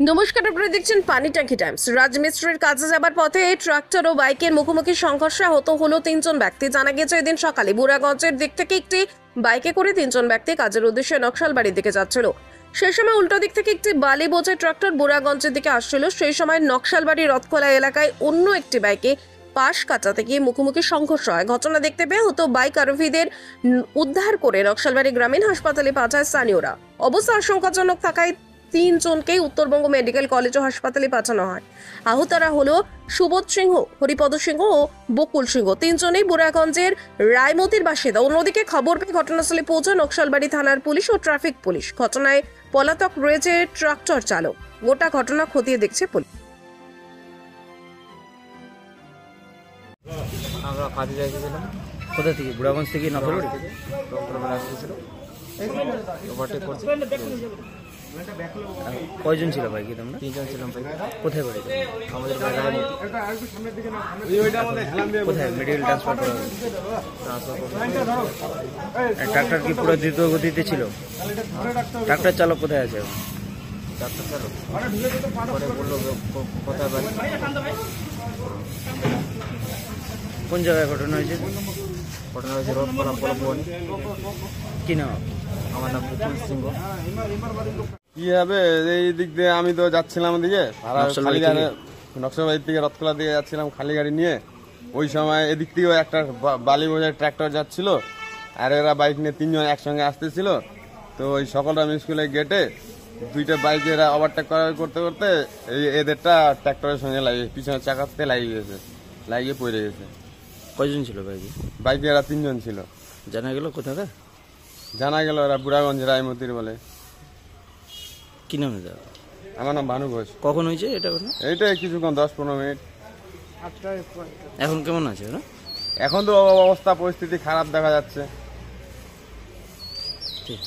নমস্কার, আপনারা দেখছেন পানি ট্যাঙ্কি টাইমস। রাজমিস্ত্রির কাজে যাবার পথে ট্রাক্টর ও বাইকের মুখোমুখি সংঘর্ষে আহত হলো 3 জন ব্যক্তি। জানা গেছে এদিন সকালে বুড়াগঞ্জের দিক থেকে একটি বাইকে করে 3 জন ব্যক্তি কাজের উদ্দেশ্যে নকশালবাড়ির দিকে যাচ্ছিল। সেই সময় উল্টো দিক থেকে একটি বালি বোঝাই ট্রাক্টর বুড়াগঞ্জের দিকে আসছিল। সেই সময় নকশালবাড়ি রথখোলা এলাকায় অন্য একটি বাইকে পাশ কাটাতে গিয়ে মুখোমুখি সংঘর্ষ হয়। ঘটনা দেখতে পেয়ে হতো বাইক আরোহীদের উদ্ধার করে নকশালবাড়ি গ্রামীণ হাসপাতালে পাঠায় স্থানীয়রা। অবস্থা আশঙ্কাজনক থাকায় 3 জনকেই উত্তরবঙ্গ মেডিকেল কলেজ ও হাসপাতালে পাঠানো হয়। আহতরা হলো সুবোধ সিংহ, হরিপদ সিংহ ও বকুল সিংহ। 3 জনেই বুড়াগঞ্জের রায়মতির বাসিন্দা। অন্যদিকে খবর পেয়ে ঘটনাস্থলে পৌঁছায় নকশালবাড়ি থানার পুলিশ ও ট্রাফিক পুলিশ। ঘটনায় পলাতক রয়েছে ট্রাক্টর চালক। গোটা ঘটনা খতিয়ে দেখছে পুলিশ। আমরা কাজে যাইছিলাম। কোথা থেকে? বুড়াগঞ্জ থেকে নকশালবাড়ি আসতেছিল, ওভারটেক করছি। কয়জন ছিল বাইকে তোমরা? 3 জন ছিলাম। কোথায় বাড়ি? আমাদের বাড়ি কোথায় মেডিকেল ট্রান্সফার করা হয়েছে? ট্রান্সফার ট্রাক্টর কি পুরো দ্রুত গতিতে ছিল? ট্রাক্টর চালক কোথায় আছে? ডাক্তার চালক পরে বললো কোথায় বাড়ি। কোন জায়গায় ঘটনা হয়েছে? ঘটনা হয়েছে রথখোলা পরবর্তী। কি নাম? আমার নাম বকুল সিংহ। কি হবে, এই দিক দিয়ে আমি তো যাচ্ছিলাম ওদিকে নকশালবাড়ি থেকে রথখোলা দিকে যাচ্ছিলাম খালি গাড়ি নিয়ে। ওই সময় এদিক থেকেও একটা বালি বোঝাই ট্রাক্টর যাচ্ছিল, আর এরা বাইক নিয়ে 3 জন একসঙ্গে আসতেছিল। তো ওই সকলরাম স্কুলের গেটে 2টা বাইক এরা ওভারটেক করতে করতে এদেরটা ট্রাক্টরের সঙ্গে লাগিয়ে পিছনের চাকাতে লাগিয়ে পড়ে গেছে। কয়জন ছিল বাইকে? বাইকে এরা 3 জন ছিল। জানা গেল কোথাকার? জানা গেল এরা বুড়াগঞ্জ রায়মতির বলে। কি নাম এটা? আমার নাম ভানু ঘোষ। কখন হয়েছে এটা ঘটনা? এইটা কিছুক্ষণ 10-15 মিনিট। এখন কেমন আছে ওরা? এখন তো অবস্থা পরিস্থিতি খারাপ দেখা যাচ্ছে। ঠিক।